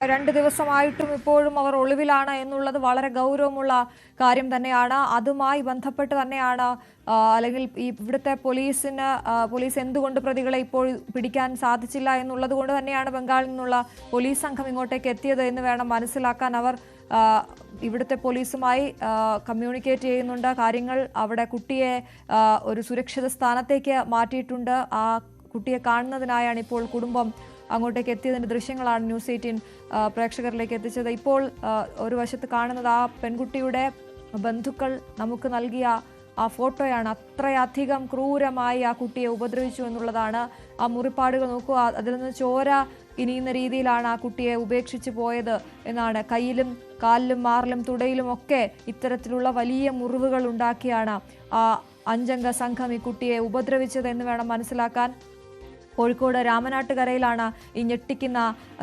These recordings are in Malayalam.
2 ദിവസമായിട്ടും ഇപ്പോഴും അവർ ഒളിവിലാണ് എന്നുള്ളത് വളരെ ഗൗരവമുള്ള കാര്യം തന്നെയാണ്. അതുമായി ബന്ധപ്പെട്ട് തന്നെയാണ് അല്ലെങ്കിൽ ഇവിടുത്തെ പോലീസ് എന്തുകൊണ്ട് പ്രതികളെ ഇപ്പോൾ പിടിക്കാൻ സാധിച്ചില്ല എന്നുള്ളത് കൊണ്ട് തന്നെയാണ് ബംഗാളിൽ നിന്നുള്ള പോലീസ് സംഘം ഇങ്ങോട്ടേക്ക് എത്തിയത് എന്ന് വേണം മനസ്സിലാക്കാൻ. അവർ ഇവിടുത്തെ പോലീസുമായി കമ്മ്യൂണിക്കേറ്റ് ചെയ്യുന്നുണ്ട്. കാര്യങ്ങൾ അവിടെ കുട്ടിയെ ഒരു സുരക്ഷിത സ്ഥാനത്തേക്ക് മാറ്റിയിട്ടുണ്ട്. ആ കുട്ടിയെ കാണുന്നതിനായാണ് ഇപ്പോൾ കുടുംബം അങ്ങോട്ടേക്ക് എത്തിയതിൻ്റെ ദൃശ്യങ്ങളാണ് ന്യൂസ് 18 പ്രേക്ഷകരിലേക്ക് എത്തിച്ചത്. ഇപ്പോൾ ഒരു വശത്ത് കാണുന്നത് ആ പെൺകുട്ടിയുടെ ബന്ധുക്കൾ നമുക്ക് നൽകിയ ആ ഫോട്ടോയാണ്. അത്രയധികം ക്രൂരമായി ആ കുട്ടിയെ ഉപദ്രവിച്ചു എന്നുള്ളതാണ്. ആ മുറിപ്പാടുകൾ നോക്കുക, അതിൽ നിന്ന് ചോര ഇനിയുന്ന രീതിയിലാണ് ആ കുട്ടിയെ ഉപേക്ഷിച്ച് പോയത് എന്നാണ്. കയ്യിലും കാലിലും മാറിലും തുടയിലും ഒക്കെ ഇത്തരത്തിലുള്ള വലിയ മുറിവുകൾ ഉണ്ടാക്കിയാണ് ആ 5 അംഗ സംഘം ഈ കുട്ടിയെ ഉപദ്രവിച്ചത് എന്ന് വേണം മനസ്സിലാക്കാൻ. കോഴിക്കോട് രാമനാട്ടുകരയിലാണ് ഈ ഞെട്ടിക്കുന്ന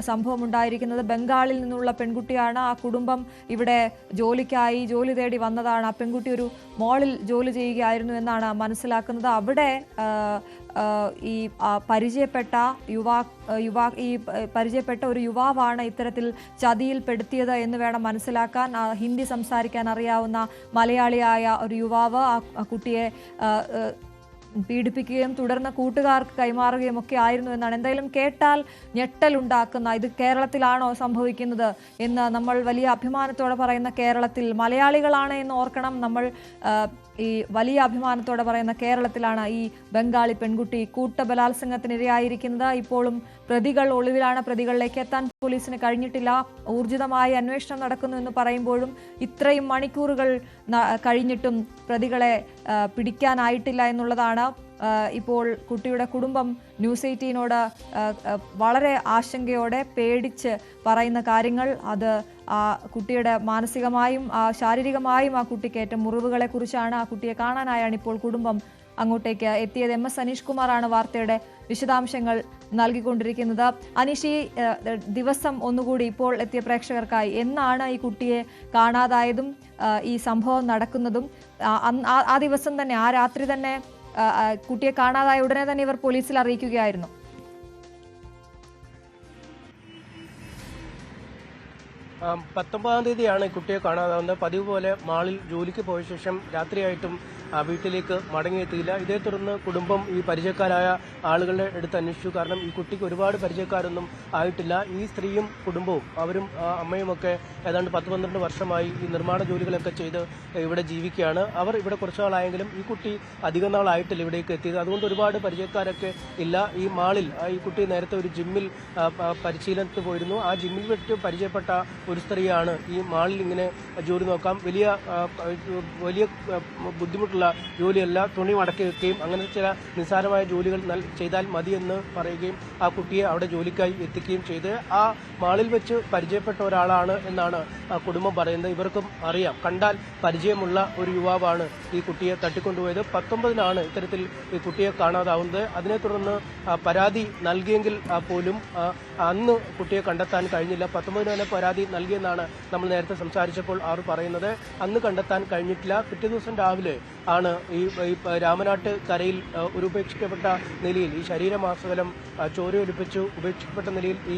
സംഭവം ഉണ്ടായിരിക്കുന്നത്. ബംഗാളിൽ നിന്നുള്ള പെൺകുട്ടിയാണ്. ആ കുടുംബം ഇവിടെ ജോലി തേടി വന്നതാണ്. ആ പെൺകുട്ടി ഒരു മോളിൽ ജോലി ചെയ്യുകയായിരുന്നു എന്നാണ് മനസ്സിലാക്കുന്നത്. അവിടെ ഈ പരിചയപ്പെട്ട ഒരു യുവാവാണ് ഇത്തരത്തിൽ ചതിയിൽപ്പെടുത്തിയത് എന്ന് വേണം മനസ്സിലാക്കാൻ. ഹിന്ദി സംസാരിക്കാൻ അറിയാവുന്ന മലയാളിയായ ഒരു യുവാവ് ആ കുട്ടിയെ പീഡിപ്പിക്കുകയും തുടർന്ന് കൂട്ടുകാർക്ക് കൈമാറുകയും ഒക്കെ ആയിരുന്നു എന്നാണ്. എന്തായാലും കേട്ടാൽ ഞെട്ടലുണ്ടാക്കുന്ന, ഇത് കേരളത്തിലാണോ സംഭവിക്കുന്നത് എന്ന് നമ്മൾ വലിയ അഭിമാനത്തോടെ പറയുന്ന കേരളത്തിൽ മലയാളികളാണ് എന്ന് ഓർക്കണം. നമ്മൾ ഈ വലിയ അഭിമാനത്തോടെ പറയുന്ന കേരളത്തിലാണ് ഈ ബംഗാളി പെൺകുട്ടി കൂട്ടബലാത്സംഗത്തിനിരയായിരിക്കുന്നത്. ഇപ്പോഴും പ്രതികൾ ഒളിവിലാണ്. പ്രതികളിലേക്ക് എത്താൻ പോലീസിന് കഴിഞ്ഞിട്ടില്ല. ഊർജിതമായ അന്വേഷണം നടക്കുന്നു എന്ന് പറയുമ്പോഴും ഇത്രയും മണിക്കൂറുകൾ കഴിഞ്ഞിട്ടും പ്രതികളെ പിടിക്കാനായിട്ടില്ല എന്നുള്ളതാണ് ഇപ്പോൾ കുട്ടിയുടെ കുടുംബം ന്യൂസ് 18നോട് വളരെ ആശങ്കയോടെ പേടിച്ച് പറയുന്ന കാര്യങ്ങൾ. അത് ആ കുട്ടിയുടെ മാനസികമായും ശാരീരികമായും ആ കുട്ടിക്കേറ്റ മുറിവുകളെ കുറിച്ചാണ്. ആ കുട്ടിയെ കാണാനായാണ് ഇപ്പോൾ കുടുംബം അങ്ങോട്ടേക്ക് എത്തിയത്. MS അനീഷ് കുമാറാണ് വാർത്തയുടെ വിശദാംശങ്ങൾ നൽകിക്കൊണ്ടിരിക്കുന്നത്. അനീഷ്, ഈ ദിവസം ഒന്നുകൂടി ഇപ്പോൾ എത്തിയ പ്രേക്ഷകർക്കായി, എന്നാണ് ഈ കുട്ടിയെ കാണാതായതും ഈ സംഭവം നടക്കുന്നതും? ആ ദിവസം തന്നെ, ആ രാത്രി തന്നെ കുട്ടിയെ കാണാതായ ഉടനെ തന്നെ ഇവർ പോലീസിൽ അറിയിക്കുകയായിരുന്നു. 19-ാം തീയതിയാണ് കുട്ടിയെ കാണാതാവുന്നത്. പതിവ് പോലെ മാളിൽ ജോലിക്ക് പോയ ശേഷം രാത്രിയായിട്ടും വീട്ടിലേക്ക് മടങ്ങിയെത്തിയില്ല. ഇതേ തുടർന്ന് കുടുംബം ഈ പരിചയക്കാരായ ആളുകളുടെ അടുത്ത് അന്വേഷിച്ചു. കാരണം ഈ കുട്ടിക്ക് ഒരുപാട് പരിചയക്കാരൊന്നും ആയിട്ടില്ല. ഈ സ്ത്രീയും കുടുംബവും അവരും അമ്മയുമൊക്കെ ഏതാണ്ട് 10-12 വർഷമായി ഈ നിർമ്മാണ ജോലികളൊക്കെ ചെയ്ത് ഇവിടെ ജീവിക്കുകയാണ്. അവർ ഇവിടെ കുറച്ചു നാളായെങ്കിലും ഈ കുട്ടി അധികം നാളായിട്ടില്ല ഇവിടേക്ക് എത്തിയത്. അതുകൊണ്ട് ഒരുപാട് പരിചയക്കാരൊക്കെ ഇല്ല. ഈ മാളിൽ ഈ കുട്ടി നേരത്തെ ഒരു ജിമ്മിൽ പരിശീലനത്തിന് പോയിരുന്നു. ആ ജിമ്മിൽ വെച്ച് പരിചയപ്പെട്ട ഒരു സ്ത്രീയാണ് ഈ മാളിൽ ഇങ്ങനെ ജോലി നോക്കാം, വലിയ ബുദ്ധിമുട്ടുള്ള ജോലിയല്ല, തുണി മടക്കി വെക്കുകയും അങ്ങനെ ചില നിസ്സാരമായ ജോലികൾ ചെയ്താൽ മതിയെന്ന് പറയുകയും ആ കുട്ടിയെ അവിടെ ജോലിക്കായി എത്തിക്കുകയും ചെയ്ത് ആ മാളിൽ വെച്ച് പരിചയപ്പെട്ട ഒരാളാണ് എന്നാണ് ആ കുടുംബം പറയുന്നത്. ഇവർക്കും അറിയാം, കണ്ടാൽ പരിചയമുള്ള ഒരു യുവാവാണ് ഈ കുട്ടിയെ തട്ടിക്കൊണ്ടുപോയത്. 19-നാണ് ഇത്തരത്തിൽ ഈ കുട്ടിയെ കാണാതാവുന്നത്. അതിനെ തുടർന്ന് പരാതി നൽകിയെങ്കിൽ പോലും അന്ന് കുട്ടിയെ കണ്ടെത്താൻ കഴിഞ്ഞില്ല. 19-ന് തന്നെ പരാതി നൽകിയെന്നാണ് നമ്മൾ നേരത്തെ സംസാരിച്ചപ്പോൾ അവർ പറയുന്നത്. അന്ന് കണ്ടെത്താൻ കഴിഞ്ഞിട്ടില്ല. പിറ്റേ ദിവസം രാവിലെ ആണ് ഈ രാമനാട്ട് കരയിൽ ഒരു ഉപേക്ഷിക്കപ്പെട്ട നിലയിൽ ഈ ശരീരമാസകലം ചോരയൊലിപ്പിച്ചു ഉപേക്ഷിക്കപ്പെട്ട നിലയിൽ ഈ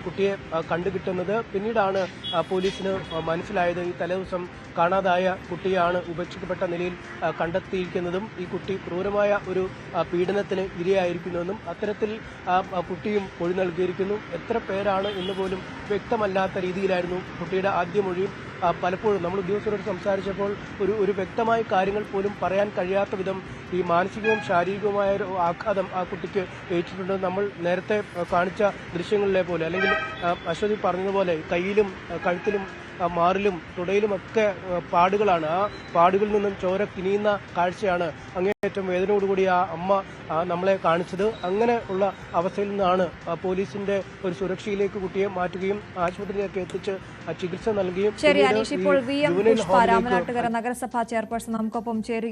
കുട്ടിയെ കണ്ടുകിട്ടുന്നത്. പിന്നീടാണ് പോലീസിന് മനസ്സിലായത് ഈ തലേദിവസം കാണാതായ കുട്ടിയാണ് ഉപേക്ഷിക്കപ്പെട്ട നിലയിൽ കണ്ടെത്തിയിരിക്കുന്നതും ഈ കുട്ടി ക്രൂരമായ ഒരു പീഡനത്തിന് ഇരയായിരിക്കുന്നുവെന്നും അത്തരത്തിൽ കുട്ടിയും മൊഴി നൽകിയിരിക്കുന്നു. എത്ര പേരാണ് എന്ന് പോലും വ്യക്തമല്ലാത്ത രീതിയിലായിരുന്നു കുട്ടിയുടെ ആദ്യ മൊഴിയും. പലപ്പോഴും നമ്മൾ ഉദ്യോഗസ്ഥരോട് സംസാരിച്ചപ്പോൾ ഒരു വ്യക്തമായ കാര്യങ്ങൾ പോലും പറയാൻ കഴിയാത്ത വിധം ഈ മാനസികവും ശാരീരികവുമായ ഒരു ആഘാതം ആ കുട്ടിക്ക് ഏറ്റിട്ടുണ്ട്. നമ്മൾ നേരത്തെ കാണിച്ച ദൃശ്യങ്ങളിലെ പോലെ, അല്ലെങ്കിൽ അശ്വതി പറഞ്ഞതുപോലെ കയ്യിലും കഴുത്തിലും മാറിലും തുടയിലുമൊക്കെ പാടുകളാണ്. ആ പാടുകളിൽ നിന്നും ചോര കിനിയുന്ന കാഴ്ചയാണ് അങ്ങേയറ്റം വേദനയോടുകൂടി ആ അമ്മ നമ്മളെ കാണിച്ചത്. അങ്ങനെ ഉള്ള അവസ്ഥയിൽ നിന്നാണ് പോലീസിന്റെ ഒരു സുരക്ഷയിലേക്ക് കുട്ടിയെ മാറ്റുകയും ആശുപത്രിയിലേക്ക് എത്തിച്ച് ചികിത്സ നൽകുകയും ശരി അനീഷ്, ഇപ്പോൾ VM പുഷ്പ രാമനാട്ടുകര നഗരസഭാ ചെയർപേഴ്സൺ നമുക്കൊപ്പം ചേരുക.